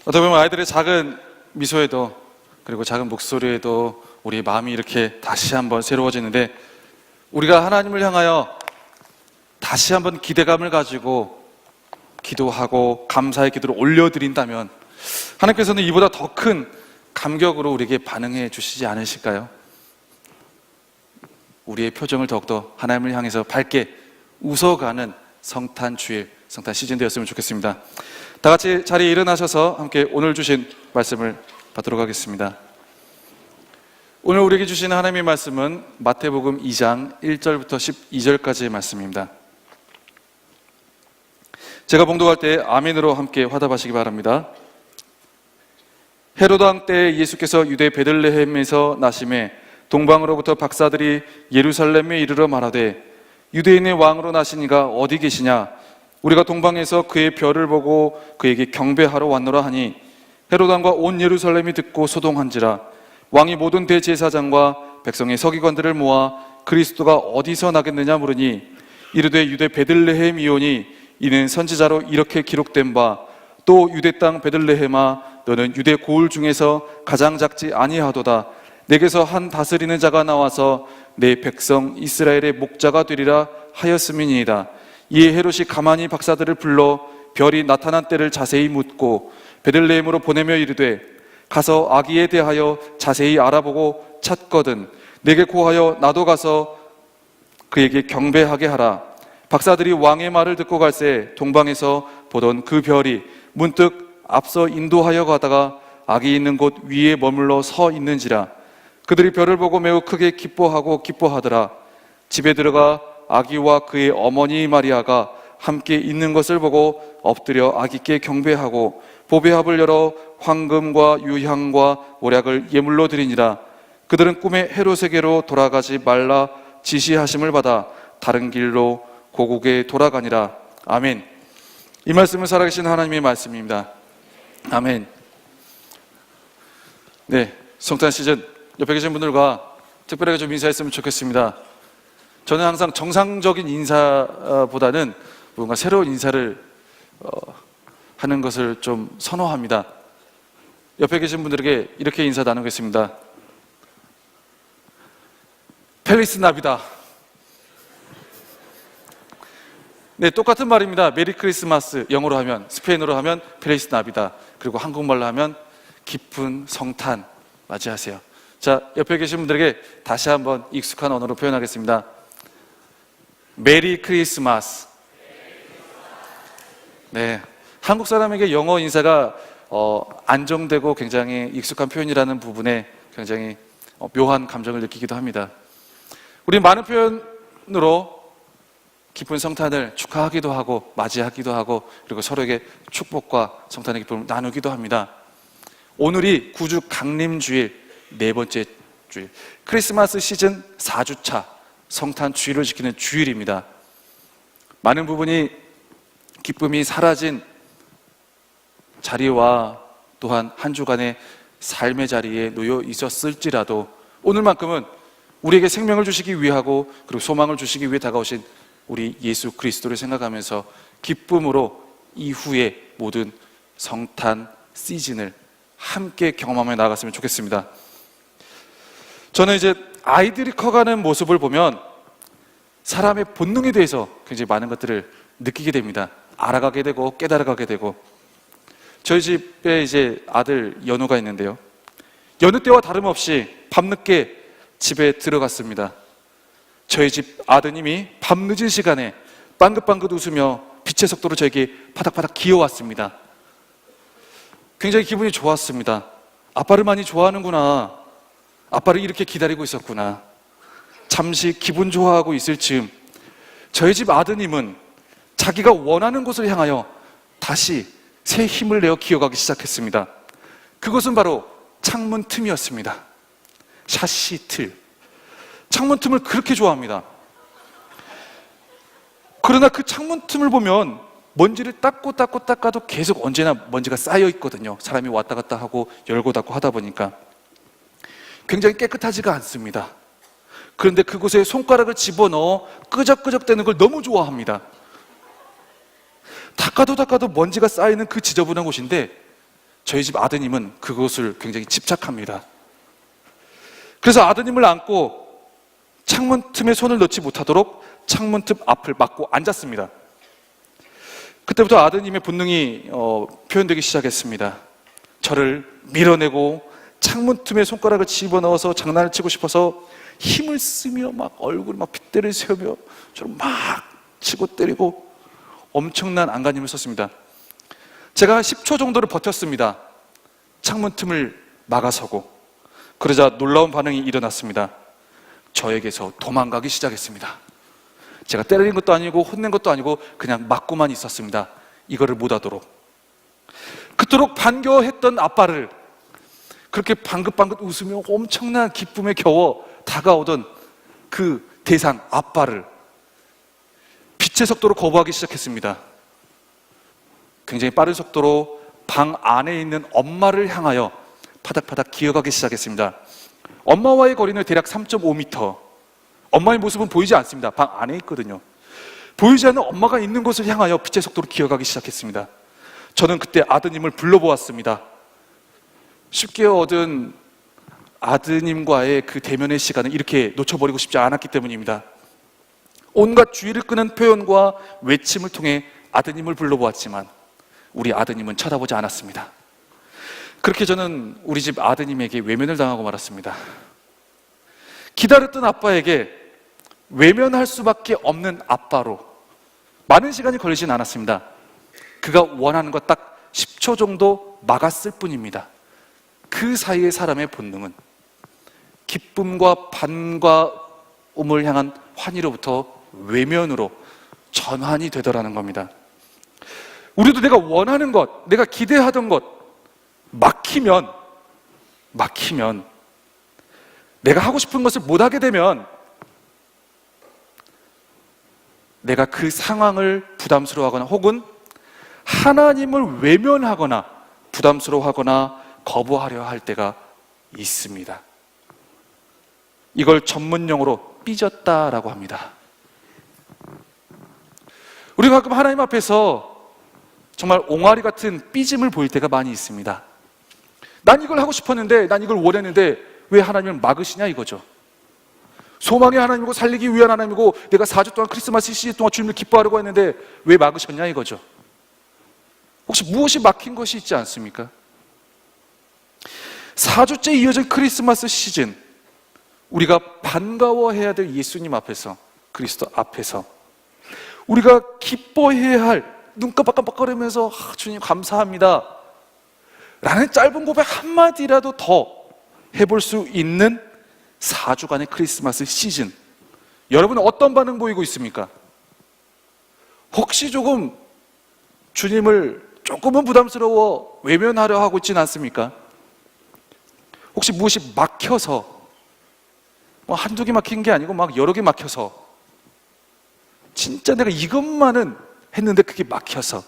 어떻게 보면 아이들의 작은 미소에도, 그리고 작은 목소리에도 우리 마음이 이렇게 다시 한번 새로워지는데, 우리가 하나님을 향하여 다시 한번 기대감을 가지고 기도하고 감사의 기도를 올려드린다면 하나님께서는 이보다 더 큰 감격으로 우리에게 반응해 주시지 않으실까요? 우리의 표정을 더욱더 하나님을 향해서 밝게 웃어가는 성탄 주일, 성탄 시즌 되었으면 좋겠습니다. 다 같이 자리에 일어나셔서 함께 오늘 주신 말씀을 받도록 하겠습니다. 오늘 우리에게 주신 하나님의 말씀은 마태복음 2장 1절부터 12절까지의 말씀입니다. 제가 봉독할 때 아멘으로 함께 화답하시기 바랍니다. 헤로드 왕 때 예수께서 유대 베들레헴에서 나심에 동방으로부터 박사들이 예루살렘에 이르러 말하되 유대인의 왕으로 나신 이가 어디 계시냐? 우리가 동방에서 그의 별을 보고 그에게 경배하러 왔노라 하니 헤로드 왕과 온 예루살렘이 듣고 소동한지라. 왕이 모든 대제사장과 백성의 서기관들을 모아 그리스도가 어디서 나겠느냐 물으니 이르되 유대 베들레헴이오니 이는 선지자로 이렇게 기록된 바 또 유대 땅 베들레헴아 너는 유대 고을 중에서 가장 작지 아니하도다. 내게서 한 다스리는 자가 나와서 내 백성 이스라엘의 목자가 되리라 하였음이니이다. 이에 헤롯이 가만히 박사들을 불러 별이 나타난 때를 자세히 묻고 베들레헴으로 보내며 이르되 가서 아기에 대하여 자세히 알아보고 찾거든 내게 고하여 나도 가서 그에게 경배하게 하라. 박사들이 왕의 말을 듣고 갈새 동방에서 보던 그 별이 문득 앞서 인도하여 가다가 아기 있는 곳 위에 머물러 서 있는지라. 그들이 별을 보고 매우 크게 기뻐하고 기뻐하더라. 집에 들어가 아기와 그의 어머니 마리아가 함께 있는 것을 보고 엎드려 아기께 경배하고 보배합을 열어 황금과 유향과 모략을 예물로 드리니라. 그들은 꿈에 헤롯에게로 돌아가지 말라 지시하심을 받아 다른 길로 고국에 돌아가니라. 아멘. 이 말씀은 살아계신 하나님의 말씀입니다. 아멘. 네, 성탄 시즌 옆에 계신 분들과 특별하게 좀 인사했으면 좋겠습니다. 저는 항상 정상적인 인사보다는 뭔가 새로운 인사를 하는 것을 좀 선호합니다. 옆에 계신 분들에게 이렇게 인사 나누겠습니다. 펠리스 나비다. 네, 똑같은 말입니다. 메리 크리스마스, 영어로 하면, 스페인어로 하면 펠리스 나비다. 그리고 한국말로 하면 기쁜 성탄 맞이하세요. 자, 옆에 계신 분들에게 다시 한번 익숙한 언어로 표현하겠습니다. 메리 크리스마스. 네, 한국 사람에게 영어 인사가 안정되고 굉장히 익숙한 표현이라는 부분에 굉장히 묘한 감정을 느끼기도 합니다. 우리 많은 표현으로 기쁜 성탄을 축하하기도 하고 맞이하기도 하고 그리고 서로에게 축복과 성탄의 기쁨을 나누기도 합니다. 오늘이 구주 강림주일 네 번째 주일, 크리스마스 시즌 4주차 성탄 주일을 지키는 주일입니다. 많은 부분이 기쁨이 사라진 자리와 또한 한 주간의 삶의 자리에 놓여 있었을지라도 오늘만큼은 우리에게 생명을 주시기 위하고 그리고 소망을 주시기 위해 다가오신 우리 예수 그리스도를 생각하면서 기쁨으로 이후의 모든 성탄 시즌을 함께 경험하며 나아갔으면 좋겠습니다. 저는 이제 아이들이 커가는 모습을 보면 사람의 본능에 대해서 굉장히 많은 것들을 느끼게 됩니다. 알아가게 되고 깨달아가게 되고. 저희 집에 이제 아들 연우가 있는데요, 여느 때와 다름없이 밤늦게 집에 들어갔습니다. 저희 집 아드님이 밤늦은 시간에 빵긋빵긋 웃으며 빛의 속도로 저에게 파닥파닥 기어왔습니다. 굉장히 기분이 좋았습니다. 아빠를 많이 좋아하는구나. 아빠를 이렇게 기다리고 있었구나. 잠시 기분 좋아하고 있을 즈음 저희 집 아드님은 자기가 원하는 곳을 향하여 다시 새 힘을 내어 기어가기 시작했습니다. 그것은 바로 창문 틈이었습니다. 샤시 틀. 창문 틈을 그렇게 좋아합니다. 그러나 그 창문 틈을 보면 먼지를 닦아도 계속 언제나 먼지가 쌓여 있거든요. 사람이 왔다 갔다 하고 열고 닫고 하다 보니까 굉장히 깨끗하지가 않습니다. 그런데 그곳에 손가락을 집어넣어 끄적끄적대는 걸 너무 좋아합니다. 닦아도 먼지가 쌓이는 그 지저분한 곳인데 저희 집 아드님은 그것을 굉장히 집착합니다. 그래서 아드님을 안고 창문 틈에 손을 넣지 못하도록 창문 틈 앞을 막고 앉았습니다. 그때부터 아드님의 본능이 표현되기 시작했습니다. 저를 밀어내고 창문 틈에 손가락을 집어넣어서 장난을 치고 싶어서 힘을 쓰며 막 얼굴에 막 핏대를 세우며 저를 막 치고 때리고 엄청난 안간힘을 썼습니다. 제가 10초 정도를 버텼습니다. 창문 틈을 막아서고. 그러자 놀라운 반응이 일어났습니다. 저에게서 도망가기 시작했습니다. 제가 때린 것도 아니고 혼낸 것도 아니고 그냥 맞고만 있었습니다. 이거를 못하도록. 그토록 반겨했던 아빠를 그렇게 방긋방긋 웃으며 엄청난 기쁨에 겨워 다가오던 그 대상 아빠를 빛의 속도로 거부하기 시작했습니다. 굉장히 빠른 속도로 방 안에 있는 엄마를 향하여 파닥파닥 기어가기 시작했습니다. 엄마와의 거리는 대략 3.5m. 엄마의 모습은 보이지 않습니다. 방 안에 있거든요. 보이지 않는 엄마가 있는 곳을 향하여 빛의 속도로 기어가기 시작했습니다. 저는 그때 아드님을 불러보았습니다. 쉽게 얻은 아드님과의 그 대면의 시간을 이렇게 놓쳐버리고 싶지 않았기 때문입니다. 온갖 주의를 끄는 표현과 외침을 통해 아드님을 불러보았지만 우리 아드님은 쳐다보지 않았습니다. 그렇게 저는 우리 집 아드님에게 외면을 당하고 말았습니다. 기다렸던 아빠에게 외면할 수밖에 없는 아빠로 많은 시간이 걸리진 않았습니다. 그가 원하는 것 딱 10초 정도 막았을 뿐입니다. 그 사이의 사람의 본능은 기쁨과 반가움을 향한 환희로부터 외면으로 전환이 되더라는 겁니다. 우리도 내가 원하는 것, 내가 기대하던 것 막히면 내가 하고 싶은 것을 못하게 되면 내가 그 상황을 부담스러워하거나 혹은 하나님을 외면하거나 부담스러워하거나 거부하려 할 때가 있습니다. 이걸 전문용어로 삐졌다라고 합니다. 우리가 가끔 하나님 앞에서 정말 옹알이 같은 삐짐을 보일 때가 많이 있습니다. 난 이걸 하고 싶었는데, 난 이걸 원했는데 왜 하나님을 막으시냐 이거죠. 소망의 하나님이고 살리기 위한 하나님이고 내가 4주 동안 크리스마스 시즌 동안 주님을 기뻐하려고 했는데 왜 막으셨냐 이거죠. 혹시 무엇이 막힌 것이 있지 않습니까? 4주째 이어진 크리스마스 시즌, 우리가 반가워해야 될 예수님 앞에서, 그리스도 앞에서 우리가 기뻐해야 할, 눈 깜빡깜빡거리면서 주님 감사합니다 라는 짧은 고백 한마디라도 더 해볼 수 있는 4주간의 크리스마스 시즌, 여러분은 어떤 반응 보이고 있습니까? 혹시 조금 주님을 조금은 부담스러워 외면하려 하고 있지는 않습니까? 혹시 무엇이 막혀서, 한두 개 막힌 게 아니고 막 여러 개 막혀서, 진짜 내가 이것만은 했는데 그게 막혀서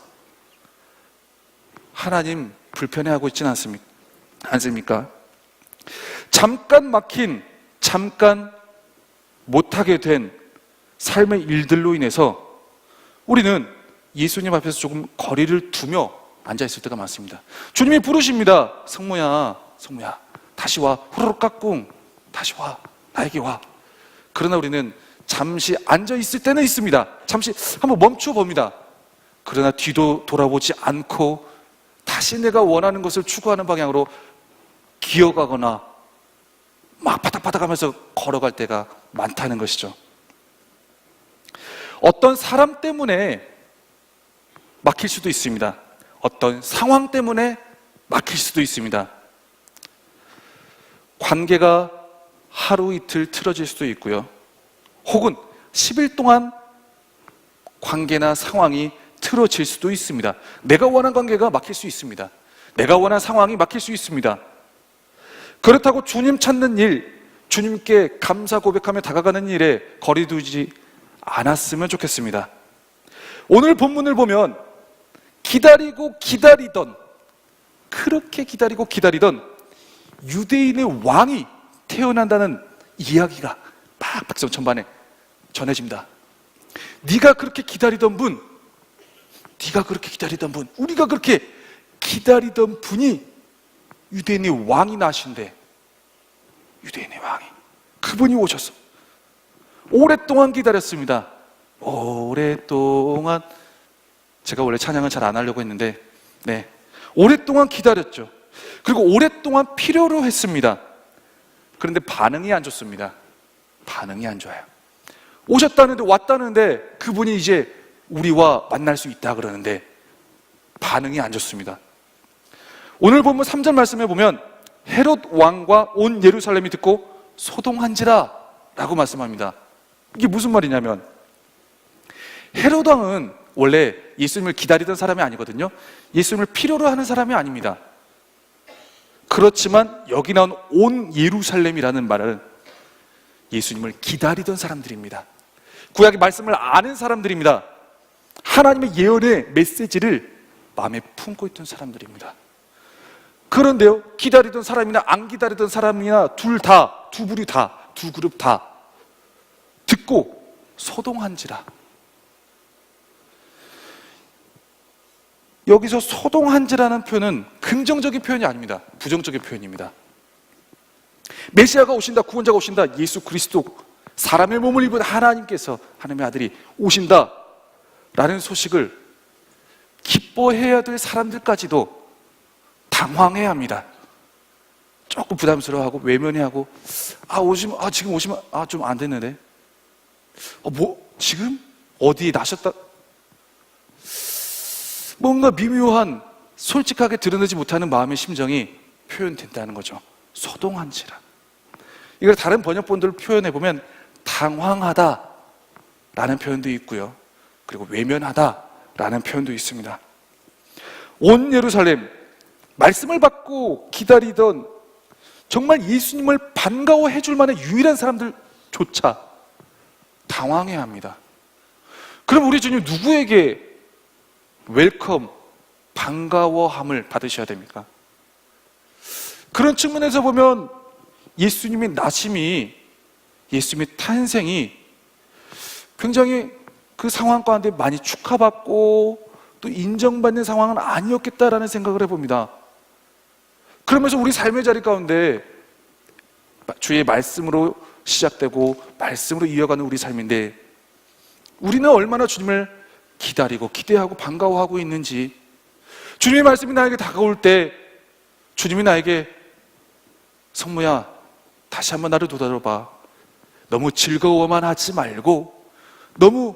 하나님 불편해하고 있지는 않습니까? 잠깐 막힌, 잠깐 못하게 된 삶의 일들로 인해서 우리는 예수님 앞에서 조금 거리를 두며 앉아있을 때가 많습니다. 주님이 부르십니다. 성모야, 성모야, 다시 와. 후루룩 깍꿍, 다시 와. 나에게 와. 그러나 우리는 잠시 앉아있을 때는 있습니다. 잠시 한번 멈춰봅니다. 그러나 뒤도 돌아보지 않고 다시 내가 원하는 것을 추구하는 방향으로 기어가거나 막 바닥바닥하면서 걸어갈 때가 많다는 것이죠. 어떤 사람 때문에 막힐 수도 있습니다. 어떤 상황 때문에 막힐 수도 있습니다. 관계가 하루 이틀 틀어질 수도 있고요. 혹은 10일 동안 관계나 상황이 틀어질 수도 있습니다. 내가 원하는 관계가 막힐 수 있습니다. 내가 원하는 상황이 막힐 수 있습니다. 그렇다고 주님 찾는 일, 주님께 감사 고백하며 다가가는 일에 거리 두지 않았으면 좋겠습니다. 오늘 본문을 보면 그렇게 기다리고 기다리던 유대인의 왕이 태어난다는 이야기가 막 백성 전반에 전해집니다. 네가 그렇게 기다리던 분, 우리가 그렇게 기다리던 분이 유대인의 왕이 나신대. 유대인의 왕이, 그분이 오셨어. 오랫동안 기다렸습니다. 오랫동안. 제가 원래 찬양을 잘 안 하려고 했는데, 오랫동안 기다렸죠. 그리고 오랫동안 필요로 했습니다. 그런데 반응이 안 좋습니다. 반응이 안 좋아요. 오셨다는데, 왔다는데 그분이 이제 우리와 만날 수 있다 그러는데 반응이 안 좋습니다. 오늘 본문 3절 말씀에 보면 헤롯 왕과 온 예루살렘이 듣고 소동한지라 라고 말씀합니다. 이게 무슨 말이냐면, 헤롯 왕은 원래 예수님을 기다리던 사람이 아니거든요. 예수님을 필요로 하는 사람이 아닙니다. 그렇지만 여기 나온 온 예루살렘이라는 말은 예수님을 기다리던 사람들입니다. 구약의 말씀을 아는 사람들입니다. 하나님의 예언의 메시지를 마음에 품고 있던 사람들입니다. 그런데요, 기다리던 사람이나 안 기다리던 사람이나 두 부류 다, 두 그룹 다 듣고 소동한지라. 여기서 소동한지라는 표현은 긍정적인 표현이 아닙니다. 부정적인 표현입니다. 메시아가 오신다, 구원자가 오신다, 예수 그리스도, 사람의 몸을 입은 하나님께서, 하나님의 아들이 오신다 라는 소식을 기뻐해야 될 사람들까지도 당황해야 합니다. 조금 부담스러워하고 외면해하고, 지금 오시면 좀 안 됐는데, 지금 어디에 나셨다, 뭔가 미묘한, 솔직하게 드러내지 못하는 마음의 심정이 표현된다는 거죠. 소동한지라. 이걸 다른 번역본들 표현해 보면 당황하다 라는 표현도 있고요, 그리고 외면하다 라는 표현도 있습니다. 온 예루살렘, 말씀을 받고 기다리던, 정말 예수님을 반가워해 줄 만한 유일한 사람들조차 당황해야 합니다. 그럼 우리 주님 누구에게 웰컴, 반가워함을 받으셔야 됩니까? 그런 측면에서 보면 예수님의 나심이, 예수님의 탄생이 굉장히 그 상황 가운데 많이 축하받고 또 인정받는 상황은 아니었겠다라는 생각을 해봅니다. 그러면서 우리 삶의 자리 가운데 주의 말씀으로 시작되고 말씀으로 이어가는 우리 삶인데, 우리는 얼마나 주님을 기다리고 기대하고 반가워하고 있는지, 주님의 말씀이 나에게 다가올 때 주님이 나에게 성모야, 다시 한번 나를 도달아봐. 너무 즐거워만 하지 말고, 너무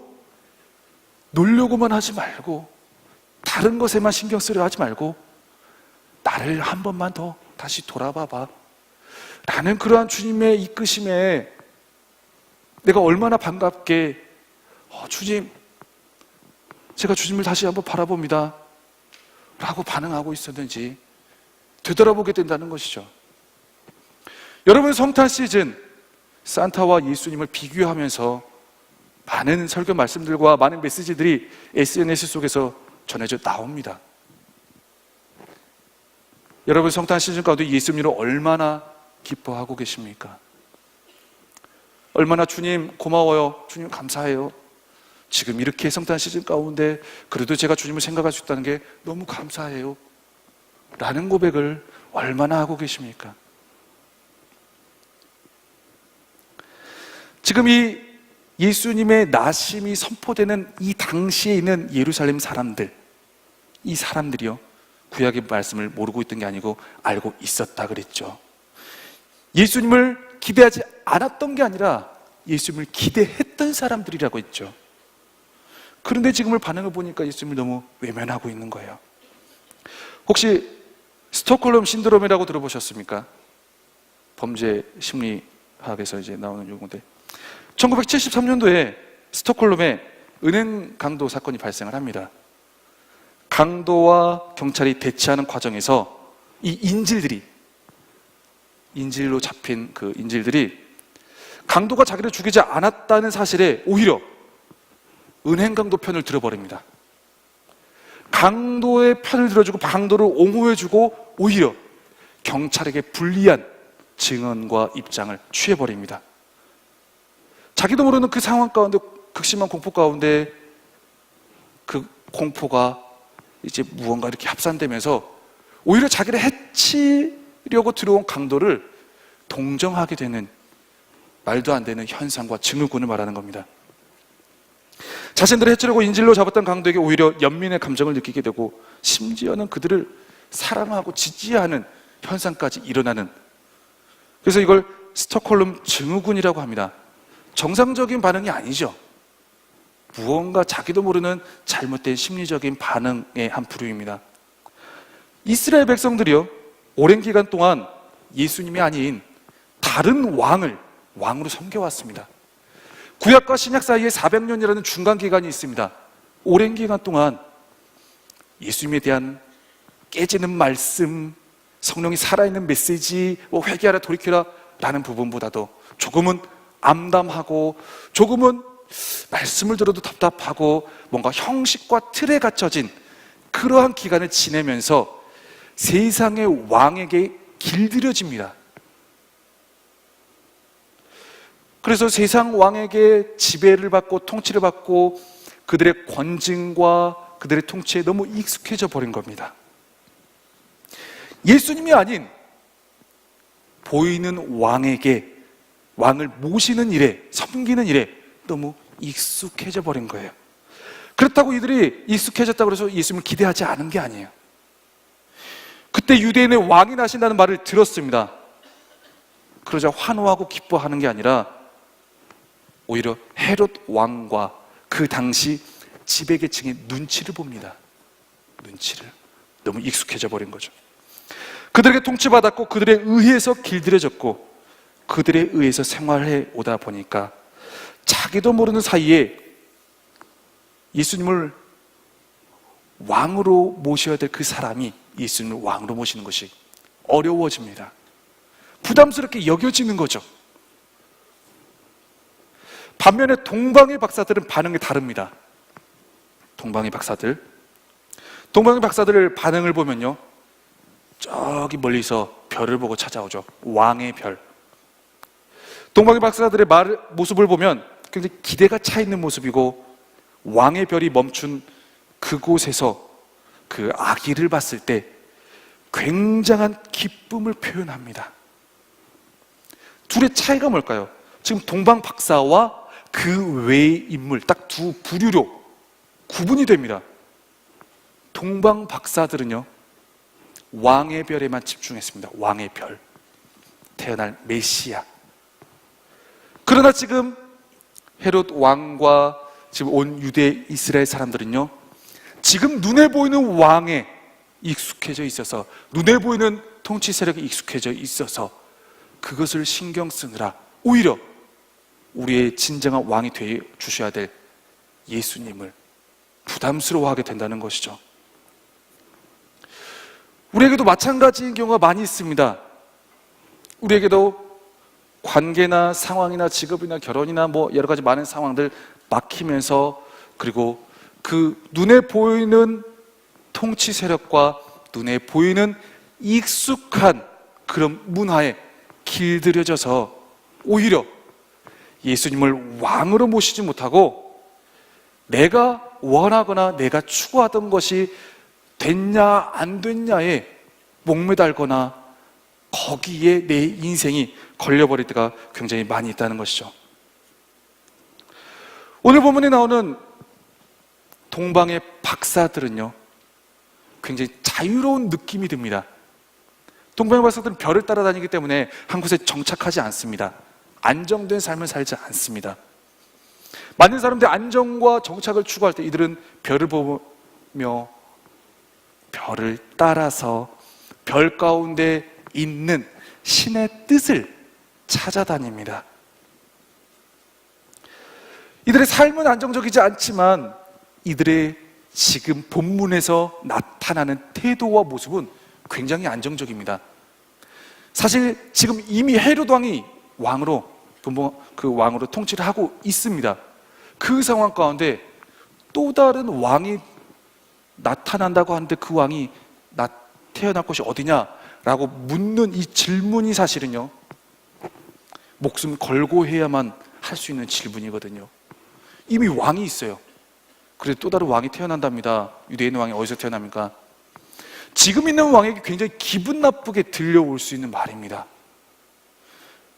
놀려고만 하지 말고, 다른 것에만 신경 쓰려 하지 말고 나를 한 번만 더 다시 돌아봐봐 라는 그러한 주님의 이끄심에 내가 얼마나 반갑게 주님, 제가 주님을 다시 한번 바라봅니다 라고 반응하고 있었는지 되돌아보게 된다는 것이죠. 여러분, 성탄 시즌 산타와 예수님을 비교하면서 많은 설교 말씀들과 많은 메시지들이 SNS 속에서 전해져 나옵니다. 여러분, 성탄 시즌 가운데 예수님으로 얼마나 기뻐하고 계십니까? 얼마나 주님 고마워요, 주님 감사해요, 지금 이렇게 성탄 시즌 가운데 그래도 제가 주님을 생각할 수 있다는 게 너무 감사해요 라는 고백을 얼마나 하고 계십니까? 지금 이 예수님의 나심이 선포되는 이 당시에 있는 예루살렘 사람들, 이 사람들이요, 구약의 말씀을 모르고 있던 게 아니고 알고 있었다 그랬죠. 예수님을 기대하지 않았던 게 아니라 예수님을 기대했던 사람들이라고 했죠. 그런데 지금의 반응을 보니까 예수님을 너무 외면하고 있는 거예요. 혹시 스톡홀름 신드롬이라고 들어보셨습니까? 범죄 심리학에서 이제 나오는 용어인데, 1973년도에 스톡홀름에 은행 강도 사건이 발생을 합니다. 강도와 경찰이 대치하는 과정에서 이 인질로 잡힌 그 인질들이 강도가 자기를 죽이지 않았다는 사실에 오히려 은행 강도 편을 들어버립니다. 강도의 편을 들어주고 강도를 옹호해주고 오히려 경찰에게 불리한 증언과 입장을 취해버립니다. 자기도 모르는 그 상황 가운데, 극심한 공포 가운데 그 공포가 이제 무언가 이렇게 합산되면서 오히려 자기를 살리려고 들어온 강도를 동정하게 되는 말도 안 되는 현상과 증후군을 말하는 겁니다. 자신들을 해치려고 인질로 잡았던 강도에게 오히려 연민의 감정을 느끼게 되고 심지어는 그들을 사랑하고 지지하는 현상까지 일어나는, 그래서 이걸 스톡홀름 증후군이라고 합니다. 정상적인 반응이 아니죠. 무언가 자기도 모르는 잘못된 심리적인 반응의 한 부류입니다. 이스라엘 백성들이요, 오랜 기간 동안 예수님이 아닌 다른 왕으로 섬겨왔습니다. 구약과 신약 사이에 400년이라는 중간 기간이 있습니다. 오랜 기간 동안 예수님에 대한 깨지는 말씀, 성령이 살아있는 메시지, 회개하라 돌이켜라 라는 부분보다도 조금은 암담하고 조금은 말씀을 들어도 답답하고 뭔가 형식과 틀에 갇혀진 그러한 기간을 지내면서 세상의 왕에게 길들여집니다. 그래서 세상 왕에게 지배를 받고 통치를 받고 그들의 권징과 그들의 통치에 너무 익숙해져 버린 겁니다. 예수님이 아닌 보이는 왕을 모시는 일에, 섬기는 일에 너무 익숙해져 버린 거예요. 그렇다고 이들이 익숙해졌다고 해서 예수님을 기대하지 않은 게 아니에요. 그때 유대인의 왕이 나신다는 말을 들었습니다. 그러자 환호하고 기뻐하는 게 아니라 오히려 헤롯 왕과 그 당시 지배계층의 눈치를 봅니다. 눈치를. 너무 익숙해져 버린 거죠. 그들에게 통치받았고 그들에 의해서 길들여졌고 그들에 의해서 생활해 오다 보니까 자기도 모르는 사이에 예수님을 왕으로 모셔야 될 그 사람이 예수님을 왕으로 모시는 것이 어려워집니다. 부담스럽게 여겨지는 거죠. 반면에 동방의 박사들은 반응이 다릅니다. 동방의 박사들 반응을 보면요, 저기 멀리서 별을 보고 찾아오죠. 왕의 별. 동방의 박사들의 모습을 보면 굉장히 기대가 차 있는 모습이고, 왕의 별이 멈춘 그곳에서 그 아기를 봤을 때 굉장한 기쁨을 표현합니다. 둘의 차이가 뭘까요? 지금 동방 박사와 그 외의 인물, 딱 두 부류로 구분이 됩니다. 동방 박사들은요, 왕의 별에만 집중했습니다. 왕의 별, 태어날 메시아. 그러나 지금 헤롯 왕과 지금 온 유대 이스라엘 사람들은요, 지금 눈에 보이는 왕에 익숙해져 있어서, 눈에 보이는 통치 세력에 익숙해져 있어서 그것을 신경 쓰느라 오히려 우리의 진정한 왕이 되어 주셔야 될 예수님을 부담스러워하게 된다는 것이죠. 우리에게도 마찬가지인 경우가 많이 있습니다. 우리에게도 관계나 상황이나 직업이나 결혼이나 여러 가지 많은 상황들 막히면서, 그리고 그 눈에 보이는 통치 세력과 눈에 보이는 익숙한 그런 문화에 길들여져서 오히려 예수님을 왕으로 모시지 못하고 내가 원하거나 내가 추구하던 것이 됐냐 안 됐냐에 목매달거나 거기에 내 인생이 걸려버릴 때가 굉장히 많이 있다는 것이죠. 오늘 본문에 나오는 동방의 박사들은요, 굉장히 자유로운 느낌이 듭니다. 동방의 박사들은 별을 따라다니기 때문에 한 곳에 정착하지 않습니다. 안정된 삶을 살지 않습니다. 많은 사람들이 안정과 정착을 추구할 때 이들은 별을 보며 별을 따라서 별 가운데 있는 신의 뜻을 찾아다닙니다. 이들의 삶은 안정적이지 않지만 이들의 지금 본문에서 나타나는 태도와 모습은 굉장히 안정적입니다. 사실 지금 이미 헤롯 왕이 왕으로 통치를 하고 있습니다. 그 상황 가운데 또 다른 왕이 나타난다고 하는데 그 왕이 태어날 곳이 어디냐라고 묻는 이 질문이 사실은요, 목숨 걸고 해야만 할 수 있는 질문이거든요. 이미 왕이 있어요. 그래도 또 다른 왕이 태어난답니다. 유대인의 왕이 어디서 태어납니까? 지금 있는 왕에게 굉장히 기분 나쁘게 들려올 수 있는 말입니다.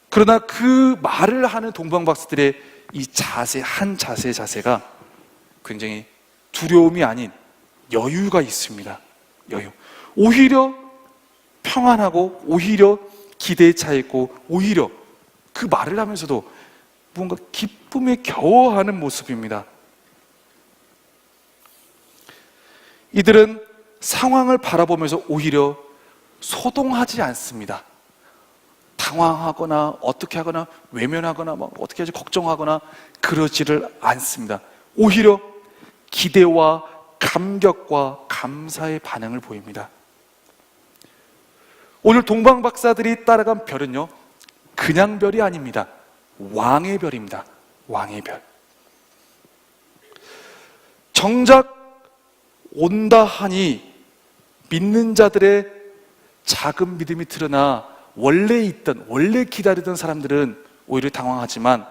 그러나 그 말을 하는 동방박사들의 이 자세, 한 자세가 굉장히 두려움이 아닌 여유가 있습니다. 여유. 오히려 평안하고, 오히려 기대에 차 있고, 오히려 그 말을 하면서도 뭔가 기쁨에 겨워하는 모습입니다. 이들은 상황을 바라보면서 오히려 소동하지 않습니다. 당황하거나 어떻게 하거나 외면하거나 막 어떻게 하지 걱정하거나 그러지를 않습니다. 오히려 기대와 감격과 감사의 반응을 보입니다. 오늘 동방박사들이 따라간 별은요, 그냥 별이 아닙니다. 왕의 별입니다. 왕의 별. 정작 온다 하니 믿는 자들의 작은 믿음이 드러나 원래 기다리던 사람들은 오히려 당황하지만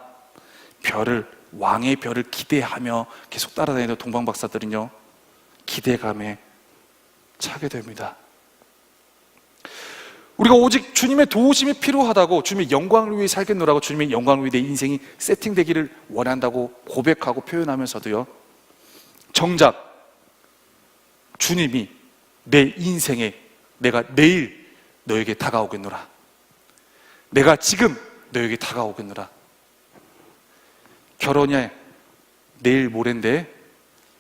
왕의 별을 기대하며 계속 따라다니던 동방박사들은요, 기대감에 차게 됩니다. 우리가 오직 주님의 도우심이 필요하다고, 주님의 영광을 위해 살겠노라고, 주님의 영광을 위해 내 인생이 세팅되기를 원한다고 고백하고 표현하면서도요, 정작 주님이 내 인생에 내가 내일 너에게 다가오겠노라, 내가 지금 너에게 다가오겠노라, 결혼이 내일 모레인데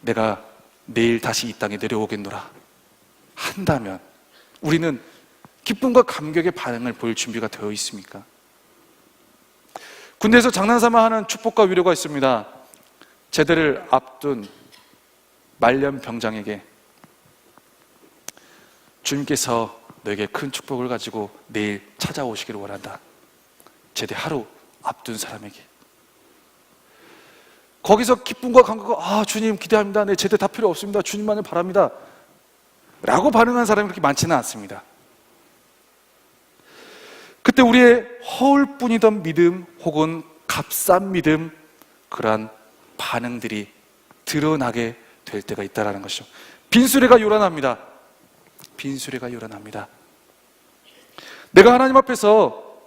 내가 내일 다시 이 땅에 내려오겠노라 한다면 우리는 기쁨과 감격의 반응을 보일 준비가 되어 있습니까? 군대에서 장난삼아 하는 축복과 위로가 있습니다. 제대를 앞둔 말년 병장에게 주님께서 너에게 큰 축복을 가지고 내일 찾아오시기를 원한다. 제대 하루 앞둔 사람에게. 거기서 기쁨과 감격과 주님 기대합니다. 네, 제대 다 필요 없습니다. 주님만을 바랍니다. 라고 반응한 사람이 그렇게 많지는 않습니다. 그때 우리의 허울뿐이던 믿음 혹은 값싼 믿음, 그러한 반응들이 드러나게 될 때가 있다는 것이죠. 빈수레가 요란합니다. 빈수레가 요란합니다. 내가 하나님 앞에서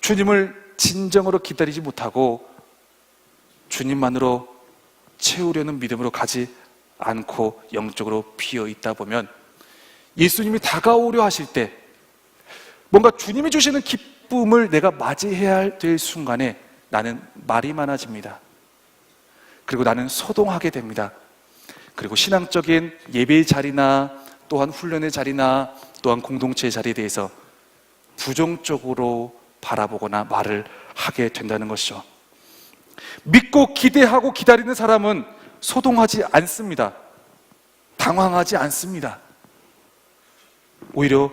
주님을 진정으로 기다리지 못하고 주님만으로 채우려는 믿음으로 가지 않고 영적으로 비어 있다 보면 예수님이 다가오려 하실 때 뭔가 주님이 주시는 기쁨을 내가 맞이해야 될 순간에 나는 말이 많아집니다. 그리고 나는 소동하게 됩니다. 그리고 신앙적인 예배의 자리나 또한 훈련의 자리나 또한 공동체의 자리에 대해서 부정적으로 바라보거나 말을 하게 된다는 것이죠. 믿고 기대하고 기다리는 사람은 소동하지 않습니다. 당황하지 않습니다. 오히려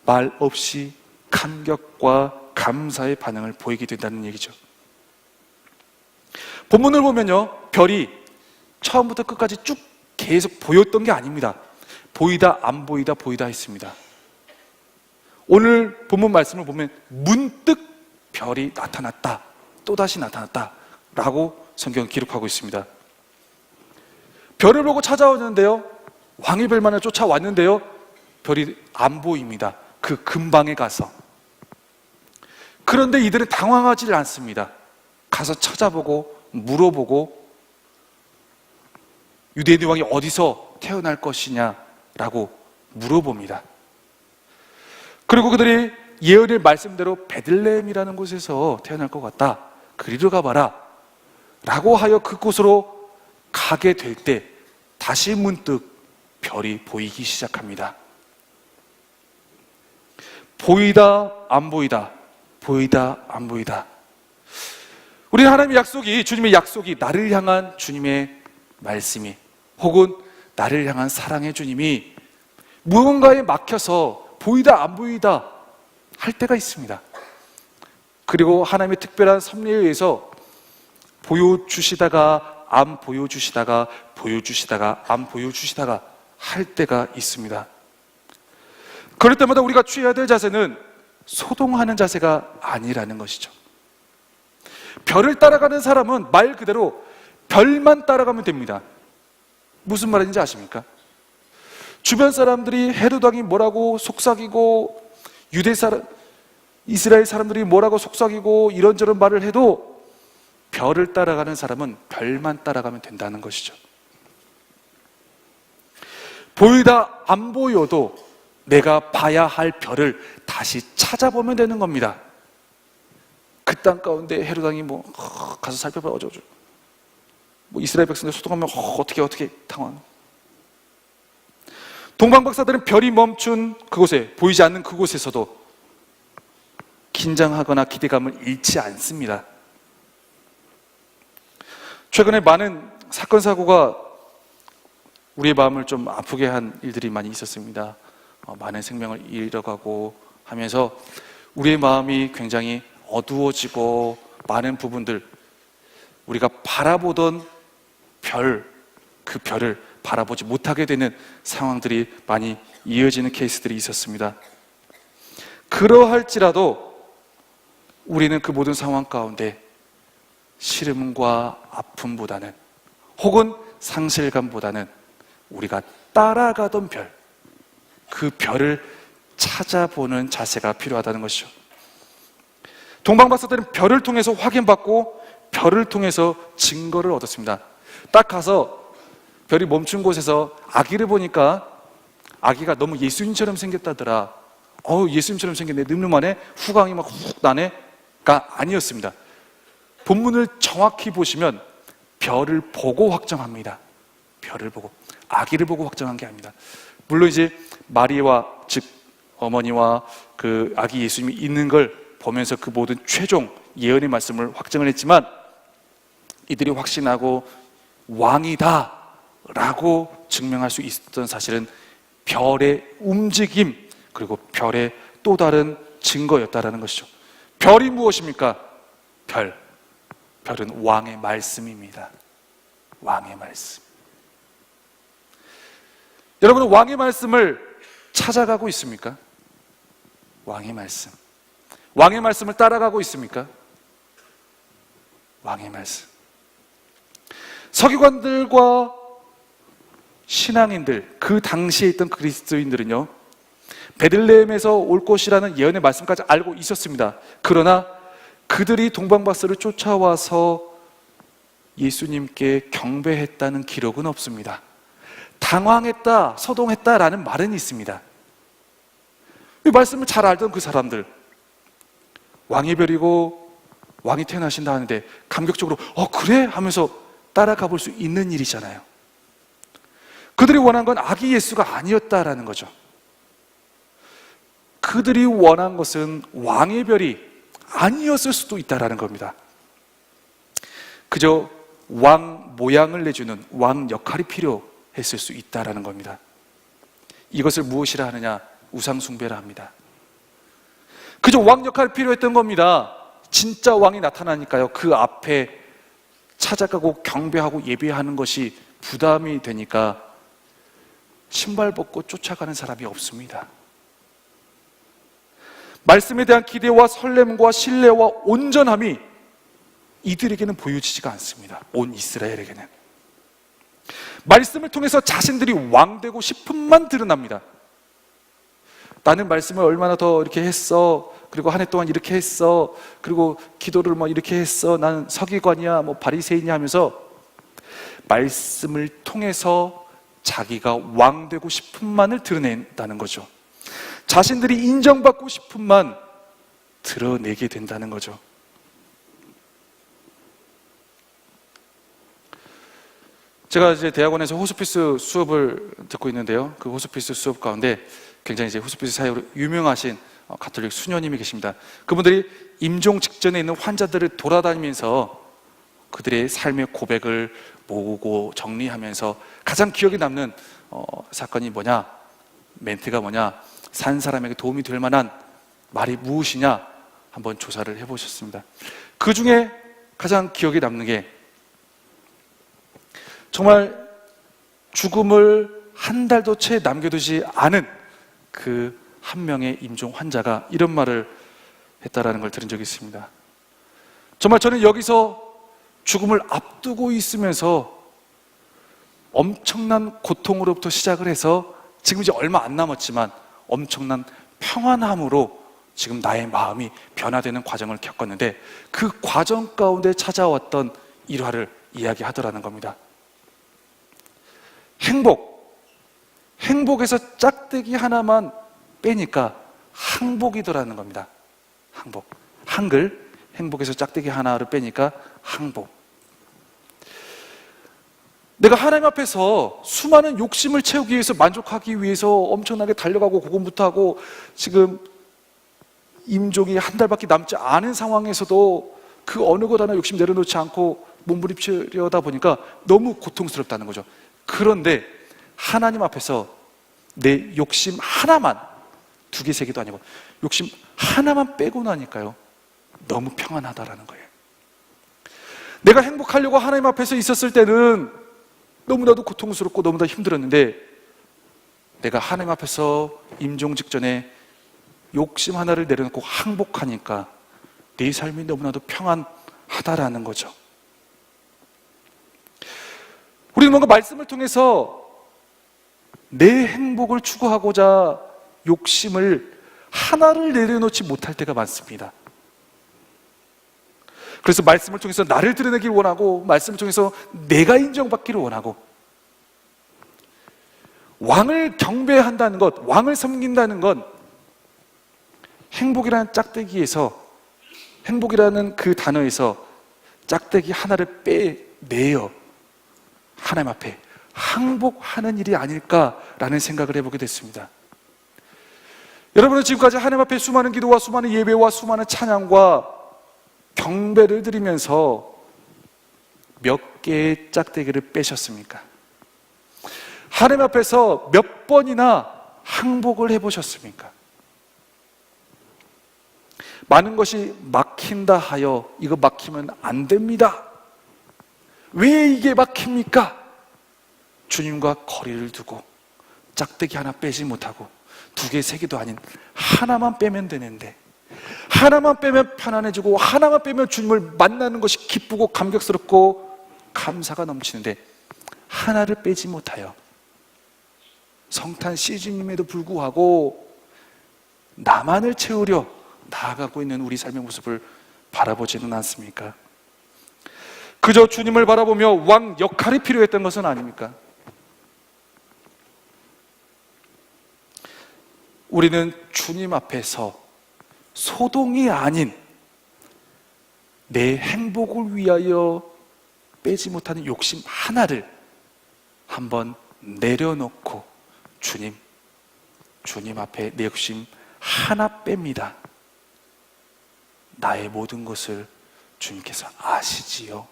말 없이 감격과 감사의 반응을 보이게 된다는 얘기죠. 본문을 보면요, 별이 처음부터 끝까지 쭉 계속 보였던 게 아닙니다. 보이다 안 보이다 보이다 했습니다. 오늘 본문 말씀을 보면 문득 별이 나타났다, 또다시 나타났다 라고 성경은 기록하고 있습니다. 별을 보고 찾아오는데요, 왕의 별만을 쫓아왔는데요, 별이 안 보입니다. 그 근방에 가서. 그런데 이들은 당황하지 않습니다. 가서 찾아보고 물어보고 유대인 왕이 어디서 태어날 것이냐라고 물어봅니다. 그리고 그들이 예언의 말씀대로 베들레헴이라는 곳에서 태어날 것 같다, 그리로 가봐라 라고 하여 그곳으로 가게 될 때 다시 문득 별이 보이기 시작합니다. 보이다 안 보이다, 보이다 안 보이다. 우리는 하나님의 약속이, 주님의 약속이, 나를 향한 주님의 말씀이 혹은 나를 향한 사랑의 주님이 무언가에 막혀서 보이다 안 보이다 할 때가 있습니다. 그리고 하나님의 특별한 섭리에 의해서 보여주시다가 안 보여주시다가 보여주시다가 안 보여주시다가 할 때가 있습니다. 그럴 때마다 우리가 취해야 될 자세는 소동하는 자세가 아니라는 것이죠. 별을 따라가는 사람은 말 그대로 별만 따라가면 됩니다. 무슨 말인지 아십니까? 주변 사람들이 헤롯 왕이 뭐라고 속삭이고 이스라엘 사람들이 뭐라고 속삭이고 이런저런 말을 해도 별을 따라가는 사람은 별만 따라가면 된다는 것이죠. 보이다 안 보여도 내가 봐야 할 별을 다시 찾아보면 되는 겁니다. 그 땅 가운데 헤롯 왕이 가서 살펴봐 어쩌고 이스라엘 백성들 소통하면 어떻게 당황. 동방 박사들은 별이 멈춘 그곳에, 보이지 않는 그곳에서도 긴장하거나 기대감을 잃지 않습니다. 최근에 많은 사건 사고가 우리의 마음을 좀 아프게 한 일들이 많이 있었습니다. 많은 생명을 잃어가고 하면서 우리의 마음이 굉장히 어두워지고, 많은 부분들, 우리가 바라보던 그 별을 바라보지 못하게 되는 상황들이 많이 이어지는 케이스들이 있었습니다. 그러할지라도 우리는 그 모든 상황 가운데 시름과 아픔보다는, 혹은 상실감보다는 우리가 따라가던 별, 그 별을 찾아보는 자세가 필요하다는 것이죠. 동방박사들은 별을 통해서 확인받고 별을 통해서 증거를 얻었습니다. 딱 가서 별이 멈춘 곳에서 아기를 보니까 아기가 너무 예수님처럼 생겼다더라. 예수님처럼 생겼네. 늠름하네. 후광이 막 훅 나네.가 아니었습니다. 본문을 정확히 보시면 별을 보고 확정합니다. 별을 보고, 아기를 보고 확정한 게 아닙니다. 물론 이제 마리아와, 즉 어머니와 그 아기 예수님이 있는 걸 보면서 그 모든 최종 예언의 말씀을 확정을 했지만, 이들이 확신하고 왕이다 라고 증명할 수 있었던 사실은 별의 움직임, 그리고 별의 또 다른 증거였다라는 것이죠. 별이 무엇입니까? 별은 왕의 말씀입니다. 왕의 말씀. 여러분은 왕의 말씀을 찾아가고 있습니까? 왕의 말씀. 왕의 말씀을 따라가고 있습니까? 왕의 말씀. 서기관들과 신앙인들, 그 당시에 있던 그리스도인들은요, 베들레헴에서 올 것이라는 예언의 말씀까지 알고 있었습니다. 그러나 그들이 동방박사를 쫓아와서 예수님께 경배했다는 기록은 없습니다. 당황했다, 서동했다라는 말은 있습니다. 이 말씀을 잘 알던 그 사람들, 왕의 별이고 왕이 태어나신다 하는데 감격적으로 그래? 하면서 따라가 볼 수 있는 일이잖아요. 그들이 원한 건 아기 예수가 아니었다라는 거죠. 그들이 원한 것은 왕의 별이 아니었을 수도 있다라는 겁니다. 그저 왕 모양을 내주는 왕 역할이 필요했을 수 있다라는 겁니다. 이것을 무엇이라 하느냐? 우상 숭배라 합니다. 그저 왕 역할이 필요했던 겁니다. 진짜 왕이 나타나니까요, 그 앞에 찾아가고 경배하고 예배하는 것이 부담이 되니까 신발 벗고 쫓아가는 사람이 없습니다. 말씀에 대한 기대와 설렘과 신뢰와 온전함이 이들에게는 보여지지가 않습니다. 온 이스라엘에게는. 말씀을 통해서 자신들이 왕되고 싶음만 드러납니다. 나는 말씀을 얼마나 더 이렇게 했어, 그리고 한 해 동안 이렇게 했어, 그리고 기도를 이렇게 했어, 나는 서기관이야, 바리새인이야 하면서 말씀을 통해서 자기가 왕되고 싶음만을 드러낸다는 거죠. 자신들이 인정받고 싶음만 드러내게 된다는 거죠. 제가 이제 대학원에서 호스피스 수업을 듣고 있는데요, 그 호스피스 수업 가운데 굉장히 이제 호스피스 사역으로 유명하신 가톨릭 수녀님이 계십니다. 그분들이 임종 직전에 있는 환자들을 돌아다니면서 그들의 삶의 고백을 모으고 정리하면서 가장 기억에 남는 사건이 뭐냐, 멘트가 뭐냐, 산 사람에게 도움이 될 만한 말이 무엇이냐 한번 조사를 해보셨습니다. 그 중에 가장 기억에 남는 게, 정말 죽음을 한 달도 채 남겨두지 않은 그 한 명의 임종 환자가 이런 말을 했다라는 걸 들은 적이 있습니다. 정말 저는 여기서 죽음을 앞두고 있으면서 엄청난 고통으로부터 시작을 해서 지금 이제 얼마 안 남았지만 엄청난 평안함으로 지금 나의 마음이 변화되는 과정을 겪었는데, 그 과정 가운데 찾아왔던 일화를 이야기하더라는 겁니다. 행복에서 짝대기 하나만 빼니까 항복이더라는 겁니다. 항복. 한글 행복에서 짝대기 하나를 빼니까 항복. 내가 하나님 앞에서 수많은 욕심을 채우기 위해서, 만족하기 위해서 엄청나게 달려가고 고군분투하고 지금 임종이 한 달밖에 남지 않은 상황에서도 그 어느 것 하나 욕심 내려놓지 않고 몸부림치려다 보니까 너무 고통스럽다는 거죠. 그런데 하나님 앞에서 내 욕심 하나만, 2개, 3개도 아니고 욕심 하나만 빼고 나니까요, 너무 평안하다라는 거예요. 내가 행복하려고 하나님 앞에서 있었을 때는 너무나도 고통스럽고 너무나 힘들었는데, 내가 하나님 앞에서 임종 직전에 욕심 하나를 내려놓고 항복하니까 내 삶이 너무나도 평안하다라는 거죠. 우리는 뭔가 말씀을 통해서 내 행복을 추구하고자 욕심을 하나를 내려놓지 못할 때가 많습니다. 그래서 말씀을 통해서 나를 드러내길 원하고, 말씀을 통해서 내가 인정받기를 원하고, 왕을 경배한다는 것, 왕을 섬긴다는 건 행복이라는 짝대기에서, 행복이라는 그 단어에서 짝대기 하나를 빼내어 하나님 앞에 항복하는 일이 아닐까라는 생각을 해보게 됐습니다. 여러분은 지금까지 하나님 앞에 수많은 기도와 수많은 예배와 수많은 찬양과 경배를 드리면서 몇 개의 짝대기를 빼셨습니까? 하나님 앞에서 몇 번이나 항복을 해보셨습니까? 많은 것이 막힌다 하여 이거 막히면 안 됩니다. 왜 이게 막힙니까? 주님과 거리를 두고 짝대기 하나 빼지 못하고 2개, 3개도 아닌 하나만 빼면 되는데, 하나만 빼면 편안해지고, 하나만 빼면 주님을 만나는 것이 기쁘고 감격스럽고 감사가 넘치는데, 하나를 빼지 못하여 성탄 시즌임에도 불구하고 나만을 채우려 나아가고 있는 우리 삶의 모습을 바라보지는 않습니까? 그저 주님을 바라보며 왕 역할이 필요했던 것은 아닙니까? 우리는 주님 앞에서 소동이 아닌 내 행복을 위하여 빼지 못하는 욕심 하나를 한번 내려놓고, 주님 앞에 내 욕심 하나 뺍니다. 나의 모든 것을 주님께서 아시지요.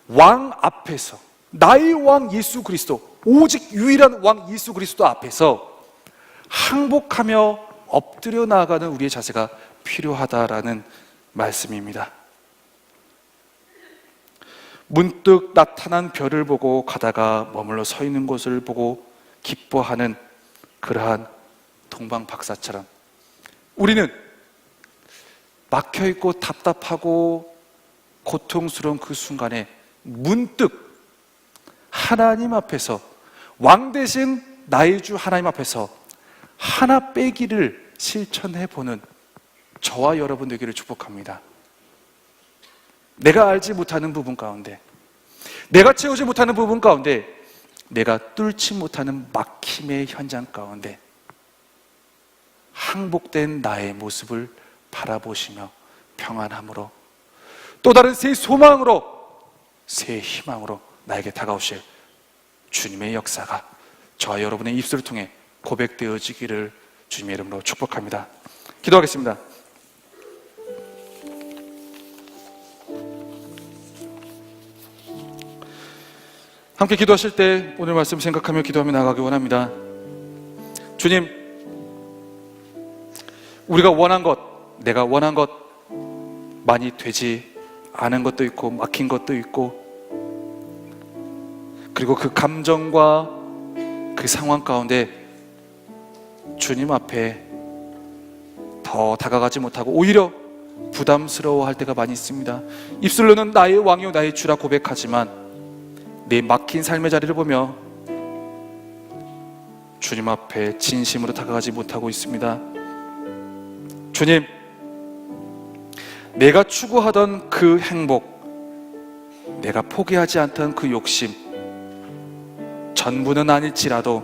왕 앞에서, 나의 왕 예수 그리스도, 오직 유일한 왕 예수 그리스도 앞에서 항복하며 엎드려 나아가는 우리의 자세가 필요하다라는 말씀입니다. 문득 나타난 별을 보고 가다가 머물러 서 있는 곳을 보고 기뻐하는 그러한 동방 박사처럼, 우리는 막혀있고 답답하고 고통스러운 그 순간에 문득 하나님 앞에서, 왕 대신 나의 주 하나님 앞에서 하나 빼기를 실천해보는 저와 여러분 되기를 축복합니다. 내가 알지 못하는 부분 가운데, 내가 채우지 못하는 부분 가운데, 내가 뚫지 못하는 막힘의 현장 가운데 항복된 나의 모습을 바라보시며 평안함으로, 또 다른 새 소망으로, 새 희망으로 나에게 다가오실 주님의 역사가 저와 여러분의 입술을 통해 고백되어지기를 주님의 이름으로 축복합니다. 기도하겠습니다. 함께 기도하실 때 오늘 말씀 생각하며 기도하며 나가기 원합니다. 주님, 우리가 원한 것, 내가 원한 것 많이 되지 않은 것도 있고 막힌 것도 있고, 그리고 그 감정과 그 상황 가운데 주님 앞에 더 다가가지 못하고 오히려 부담스러워할 때가 많이 있습니다. 입술로는 나의 왕이요 나의 주라 고백하지만 내 막힌 삶의 자리를 보며 주님 앞에 진심으로 다가가지 못하고 있습니다. 주님, 내가 추구하던 그 행복, 내가 포기하지 않던 그 욕심, 전부는 아닐지라도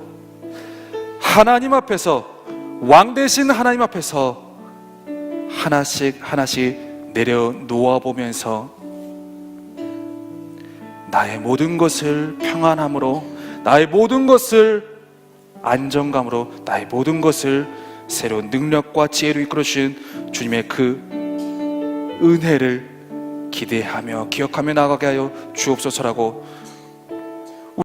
하나님 앞에서, 왕 되신 하나님 앞에서 하나씩 하나씩 내려놓아 보면서 나의 모든 것을 평안함으로, 나의 모든 것을 안정감으로, 나의 모든 것을 새로운 능력과 지혜로 이끌어 주신 주님의 그 은혜를 기대하며 기억하며 나아가게 하여 주옵소서라고